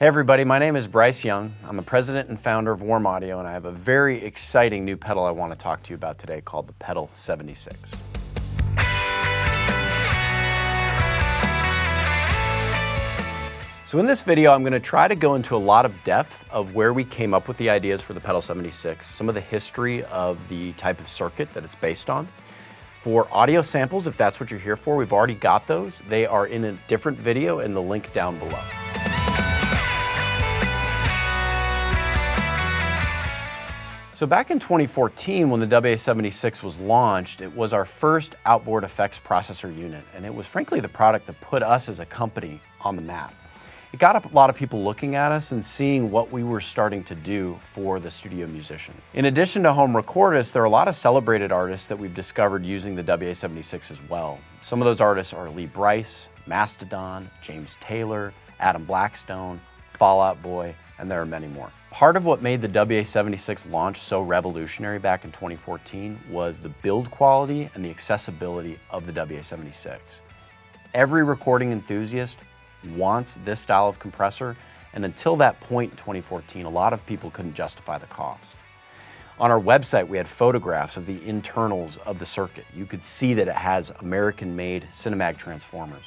Hey everybody, my name is Bryce Young. I'm the president and founder of Warm Audio, and I have a very exciting new pedal I want to talk to you about today called the Pedal76. So in this video, I'm going to try to go into a lot of depth of where we came up with the ideas for the Pedal76, some of the history of the type of circuit that it's based on. For audio samples, if that's what you're here for, we've already got those. They are in a different video in the link down below. So back in 2014, when the WA76 was launched, it was our first outboard effects processor unit, and it was frankly the product that put us as a company on the map. It got a lot of people looking at us and seeing what we were starting to do for the studio musician. In addition to home recordists, there are a lot of celebrated artists that we've discovered using the WA76 as well. Some of those artists are Lee Bryce, Mastodon, James Taylor, Adam Blackstone, Fall Out Boy, and there are many more. Part of what made the WA76 launch so revolutionary back in 2014 was the build quality and the accessibility of the WA76. Every recording enthusiast wants this style of compressor, and until that point in 2014, a lot of people couldn't justify the cost. On our website, we had photographs of the internals of the circuit. You could see that it has American-made Cinemag transformers.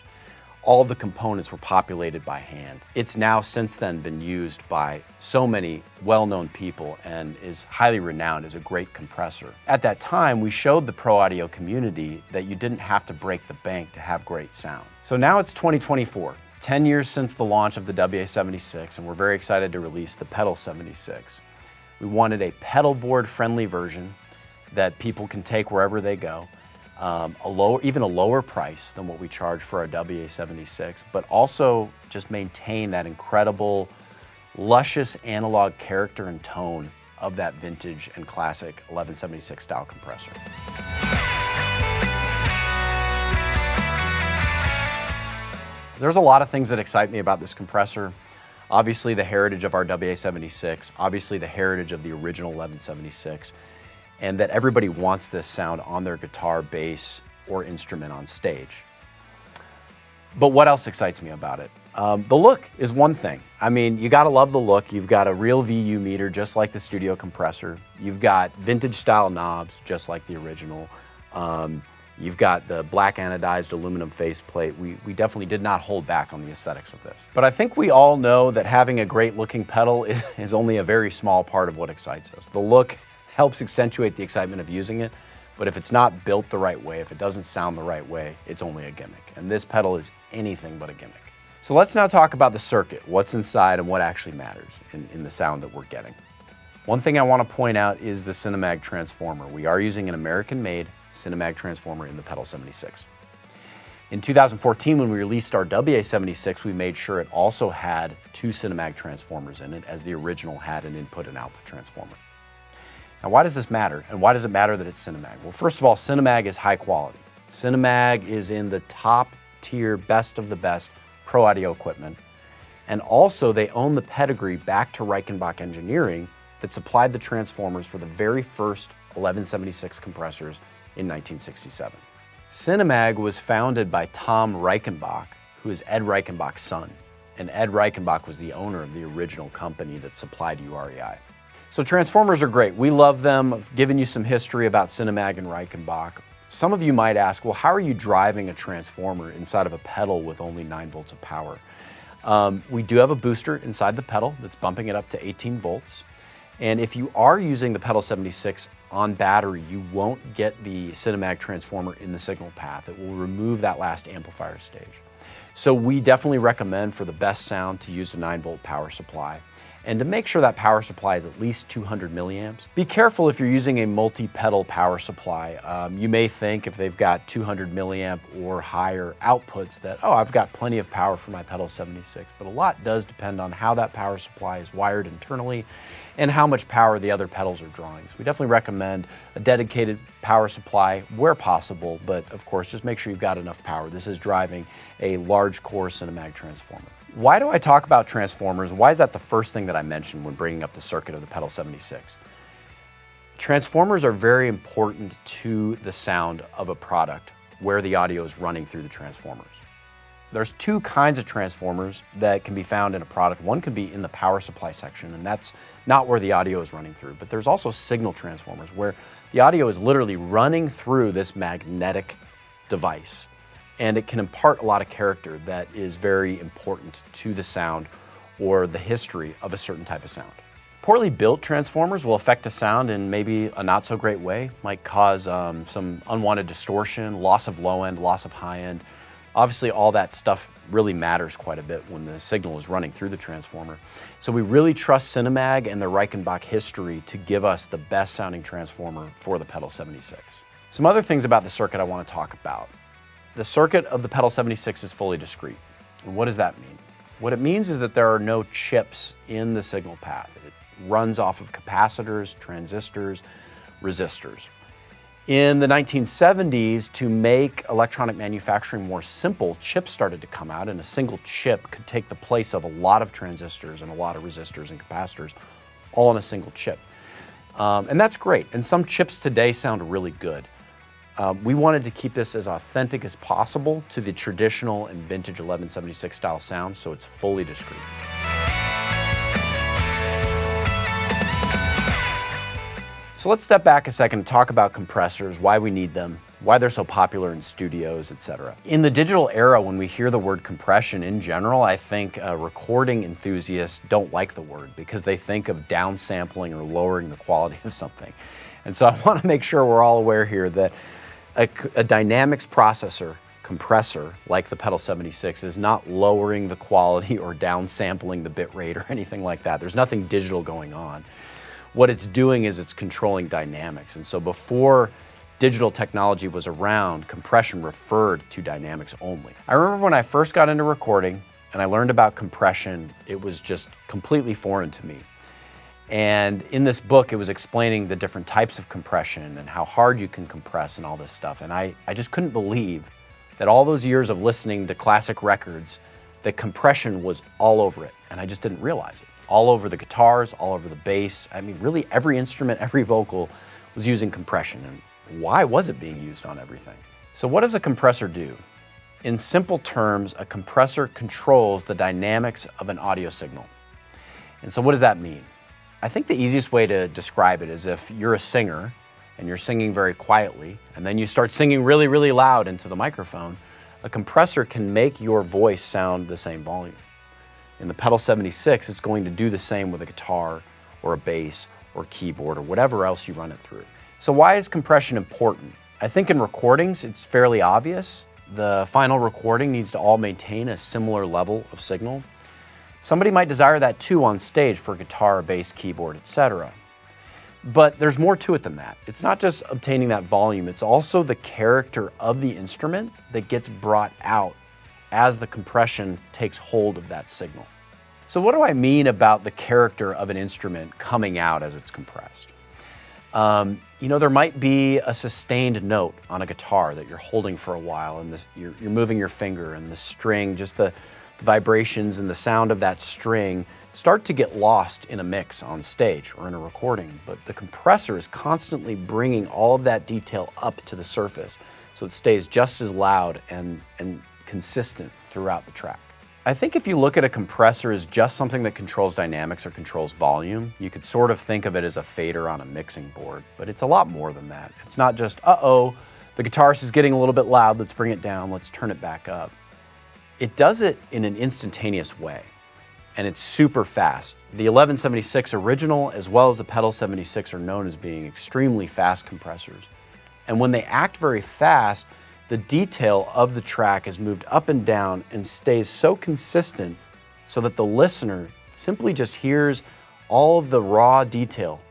All of the components were populated by hand. It's now since then been used by so many well-known people and is highly renowned as a great compressor. At that time, we showed the pro audio community that you didn't have to break the bank to have great sound. So now it's 2024, 10 years since the launch of the WA76, and we're very excited to release the Pedal76. We wanted a Pedalboard friendly version that people can take wherever they go. Even a lower price than what we charge for our WA76, but also just maintain that incredible, luscious analog character and tone of that vintage and classic 1176 style compressor. There's a lot of things that excite me about this compressor. Obviously the heritage of our WA76, obviously the heritage of the original 1176, and that everybody wants this sound on their guitar, bass, or instrument on stage. But what else excites me about it? The look is one thing. I mean, you gotta love the look. You've got a real VU meter, just like the studio compressor. You've got vintage style knobs, just like the original. You've got the black anodized aluminum faceplate. We definitely did not hold back on the aesthetics of this. But I think we all know that having a great looking pedal is only a very small part of what excites us. The look helps accentuate the excitement of using it, but if it's not built the right way, if it doesn't sound the right way, it's only a gimmick. And this pedal is anything but a gimmick. So let's now talk about the circuit, what's inside and what actually matters in the sound that we're getting. One thing I want to point out is the Cinemag transformer. We are using an American-made Cinemag transformer in the Pedal76. In 2014, when we released our WA76, we made sure it also had two Cinemag transformers in it, as the original had an input and output transformer. Now, why does this matter? And why does it matter that it's Cinemag? Well, first of all, Cinemag is high quality. Cinemag is in the top tier, best of the best pro audio equipment. And also they own the pedigree back to Reichenbach Engineering that supplied the transformers for the very first 1176 compressors in 1967. Cinemag was founded by Tom Reichenbach, who is Ed Reichenbach's son. And Ed Reichenbach was the owner of the original company that supplied UREI. So transformers are great. We love them. I've given you some history about Cinemag and Reichenbach. Some of you might ask, well, how are you driving a transformer inside of a pedal with only 9 volts of power? We do have a booster inside the pedal that's bumping it up to 18 volts. And if you are using the Pedal76 on battery, you won't get the Cinemag transformer in the signal path. It will remove that last amplifier stage. So we definitely recommend for the best sound to use a 9-volt power supply. And to make sure that power supply is at least 200 milliamps. Be careful if you're using a multi-pedal power supply. You may think if they've got 200 milliamp or higher outputs that, oh, I've got plenty of power for my Pedal76, but a lot does depend on how that power supply is wired internally and how much power the other pedals are drawing. So we definitely recommend a dedicated power supply where possible, but of course, just make sure you've got enough power. This is driving a large core Cinemag transformer. Why do I talk about transformers? Why is that the first thing that I mentioned when bringing up the circuit of the Pedal76? Transformers are very important to the sound of a product where the audio is running through the transformers. There's two kinds of transformers that can be found in a product. One can be in the power supply section, and that's not where the audio is running through, but there's also signal transformers where the audio is literally running through this magnetic device, and it can impart a lot of character that is very important to the sound or the history of a certain type of sound. Poorly built transformers will affect a sound in maybe a not so great way, might cause some unwanted distortion, loss of low end, loss of high end. Obviously all that stuff really matters quite a bit when the signal is running through the transformer. So we really trust Cinemag and the Reichenbach history to give us the best sounding transformer for the Pedal 76. Some other things about the circuit I want to talk about. The circuit of the Pedal 76 is fully discrete. And what does that mean? What it means is that there are no chips in the signal path. It runs off of capacitors, transistors, resistors. In the 1970s, to make electronic manufacturing more simple, chips started to come out, and a single chip could take the place of a lot of transistors and a lot of resistors and capacitors, all on a single chip. And that's great, and some chips today sound really good. We wanted to keep this as authentic as possible to the traditional and vintage 1176 style sound, so it's fully discrete. So let's step back a second and talk about compressors, why we need them, why they're so popular in studios, etc. In the digital era, when we hear the word compression in general, I think recording enthusiasts don't like the word because they think of downsampling or lowering the quality of something. And so I want to make sure we're all aware here that a dynamics processor compressor like the Pedal 76 is not lowering the quality or downsampling the bit rate or anything like that. There's nothing digital going on. What it's doing is it's controlling dynamics. And so before digital technology was around, compression referred to dynamics only. I remember when I first got into recording and I learned about compression, it was just completely foreign to me. And in this book, it was explaining the different types of compression and how hard you can compress and all this stuff. And I just couldn't believe that all those years of listening to classic records, that compression was all over it. And I just didn't realize it. All over the guitars, all over the bass. I mean, really every instrument, every vocal was using compression. And why was it being used on everything? So what does a compressor do? In simple terms, a compressor controls the dynamics of an audio signal. And so what does that mean? I think the easiest way to describe it is if you're a singer and you're singing very quietly and then you start singing really, really loud into the microphone, a compressor can make your voice sound the same volume. In the Pedal 76, it's going to do the same with a guitar or a bass or keyboard or whatever else you run it through. So why is compression important? I think in recordings, it's fairly obvious. The final recording needs to all maintain a similar level of signal. Somebody might desire that too on stage for guitar, bass, keyboard, etc. But there's more to it than that. It's not just obtaining that volume, it's also the character of the instrument that gets brought out as the compression takes hold of that signal. So what do I mean about the character of an instrument coming out as it's compressed? There might be a sustained note on a guitar that you're holding for a while and you're moving your finger and the string, just the vibrations and the sound of that string start to get lost in a mix on stage or in a recording, but the compressor is constantly bringing all of that detail up to the surface so it stays just as loud and consistent throughout the track. I think if you look at a compressor as just something that controls dynamics or controls volume, you could sort of think of it as a fader on a mixing board, but it's a lot more than that. It's not just, uh-oh, the guitarist is getting a little bit loud, let's bring it down, let's turn it back up. It does it in an instantaneous way, and it's super fast. The 1176 original as well as the Pedal 76 are known as being extremely fast compressors. And when they act very fast, the detail of the track is moved up and down and stays so consistent so that the listener simply just hears all of the raw detail.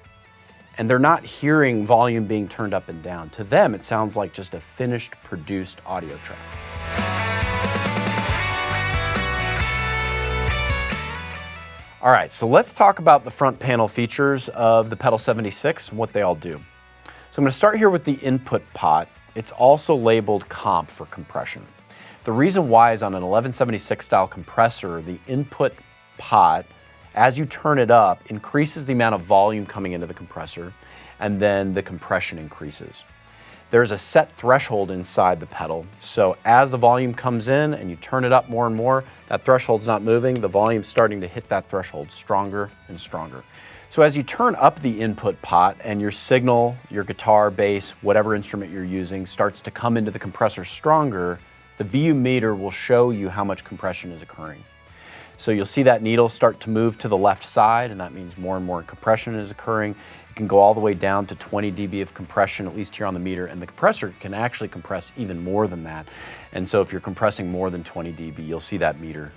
And they're not hearing volume being turned up and down. To them, it sounds like just a finished, produced audio track. All right, so let's talk about the front panel features of the Pedal 76 and what they all do. So I'm going to start here with the input pot. It's also labeled comp for compression. The reason why is on an 1176 style compressor, the input pot, as you turn it up, increases the amount of volume coming into the compressor, and then the compression increases. There's a set threshold inside the pedal, so as the volume comes in and you turn it up more and more, that threshold's not moving, the volume's starting to hit that threshold stronger and stronger. So as you turn up the input pot and your signal, your guitar, bass, whatever instrument you're using starts to come into the compressor stronger, the VU meter will show you how much compression is occurring. So you'll see that needle start to move to the left side, and that means more and more compression is occurring. It can go all the way down to 20 dB of compression, at least here on the meter, and the compressor can actually compress even more than that. And so if you're compressing more than 20 dB, you'll see that meter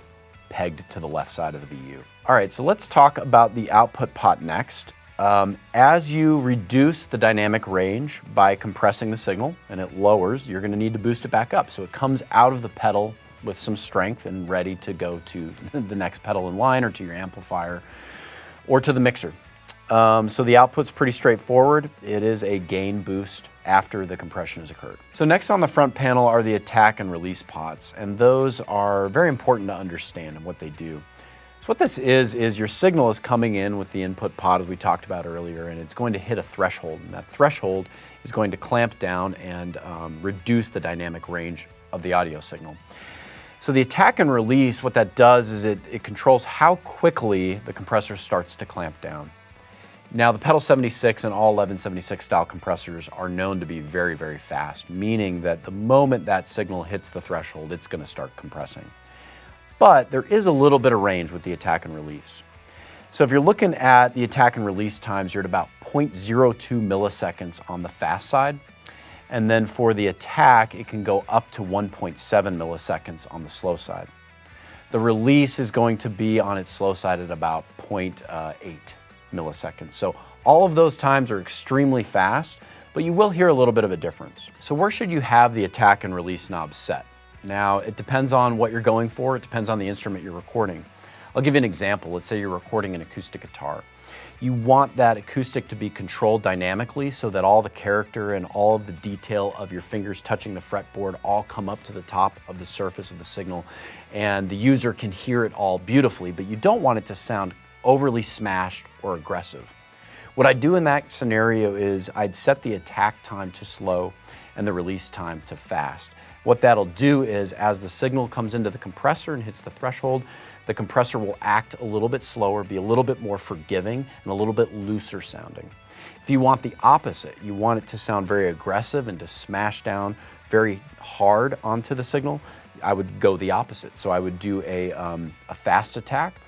pegged to the left side of the VU. All right, so let's talk about the output pot next. As you reduce the dynamic range by compressing the signal and it lowers, you're going to need to boost it back up. So it comes out of the pedal with some strength and ready to go to the next pedal in line or to your amplifier or to the mixer. So the output's pretty straightforward. It is a gain boost after the compression has occurred. So next on the front panel are the attack and release pots, and those are very important to understand and what they do. So what this is your signal is coming in with the input pot, as we talked about earlier, and it's going to hit a threshold, and that threshold is going to clamp down and reduce the dynamic range of the audio signal. So the attack and release, what that does is it controls how quickly the compressor starts to clamp down. Now the Pedal76 and all 1176 style compressors are known to be very, very fast, meaning that the moment that signal hits the threshold, it's going to start compressing. But there is a little bit of range with the attack and release. So if you're looking at the attack and release times, you're at about 0.02 milliseconds on the fast side. And then for the attack, it can go up to 1.7 milliseconds on the slow side. The release is going to be on its slow side at about 0.8 milliseconds. So all of those times are extremely fast, but you will hear a little bit of a difference. So where should you have the attack and release knob set? Now, it depends on what you're going for. It depends on the instrument you're recording. I'll give you an example. Let's say you're recording an acoustic guitar. You want that acoustic to be controlled dynamically so that all the character and all of the detail of your fingers touching the fretboard all come up to the top of the surface of the signal, and the user can hear it all beautifully, but you don't want it to sound overly smashed or aggressive. What I do in that scenario is I'd set the attack time to slow and the release time to fast. What that'll do is as the signal comes into the compressor and hits the threshold, the compressor will act a little bit slower, be a little bit more forgiving, and a little bit looser sounding. If you want the opposite, you want it to sound very aggressive and to smash down very hard onto the signal, I would go the opposite. So I would do a fast attack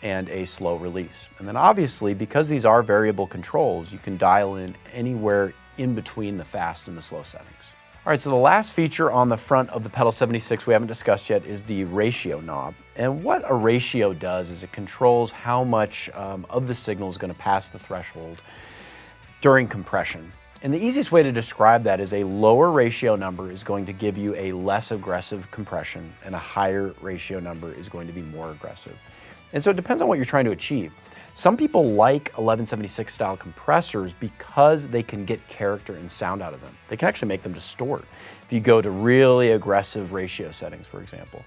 and a slow release. And then obviously, because these are variable controls, you can dial in anywhere in between the fast and the slow settings. All right, so the last feature on the front of the Pedal76 we haven't discussed yet is the ratio knob. And what a ratio does is it controls how much of the signal is going to pass the threshold during compression. And the easiest way to describe that is a lower ratio number is going to give you a less aggressive compression, and a higher ratio number is going to be more aggressive. And so it depends on what you're trying to achieve. Some people like 1176 style compressors because they can get character and sound out of them. They can actually make them distort if you go to really aggressive ratio settings, for example.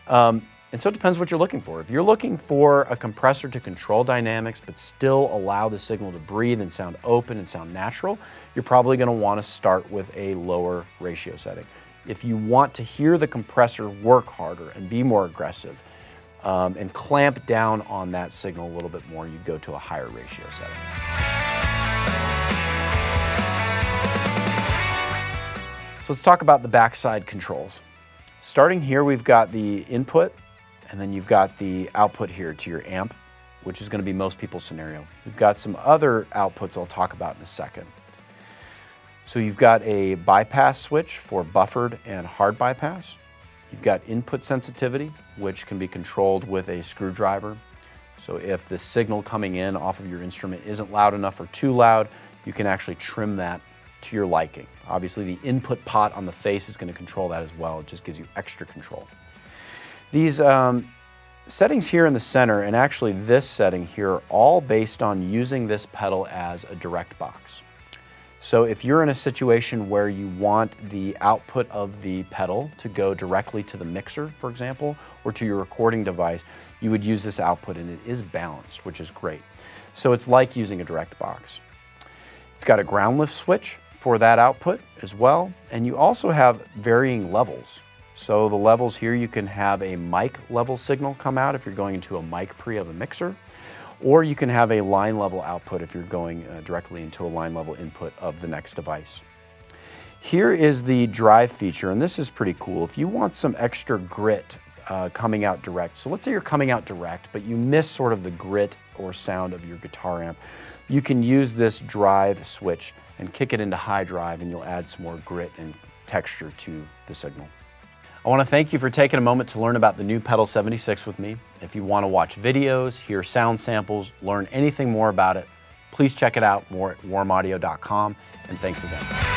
And so it depends what you're looking for. If you're looking for a compressor to control dynamics but still allow the signal to breathe and sound open and sound natural, you're probably going to want to start with a lower ratio setting. If you want to hear the compressor work harder and be more aggressive, and clamp down on that signal a little bit more, you go to a higher ratio setting. So let's talk about the backside controls. Starting here, we've got the input, and then you've got the output here to your amp, which is going to be most people's scenario. We've got some other outputs I'll talk about in a second. So you've got a bypass switch for buffered and hard bypass. You've got input sensitivity, which can be controlled with a screwdriver. So if the signal coming in off of your instrument isn't loud enough or too loud, you can actually trim that to your liking. Obviously, the input pot on the face is going to control that as well. It just gives you extra control. These settings here in the center, and actually this setting here, are all based on using this pedal as a direct box. So if you're in a situation where you want the output of the pedal to go directly to the mixer, for example, or to your recording device, you would use this output, and it is balanced, which is great. So it's like using a direct box. It's got a ground lift switch for that output as well. And you also have varying levels. So the levels here, you can have a mic level signal come out if you're going into a mic pre of a mixer, or you can have a line level output if you're going directly into a line level input of the next device. Here is the drive feature, and this is pretty cool. If you want some extra grit coming out direct, so let's say you're coming out direct, but you miss sort of the grit or sound of your guitar amp, you can use this drive switch and kick it into high drive, and you'll add some more grit and texture to the signal. I want to thank you for taking a moment to learn about the new Pedal76 with me. If you want to watch videos, hear sound samples, learn anything more about it, please check it out more at warmaudio.com, and thanks again.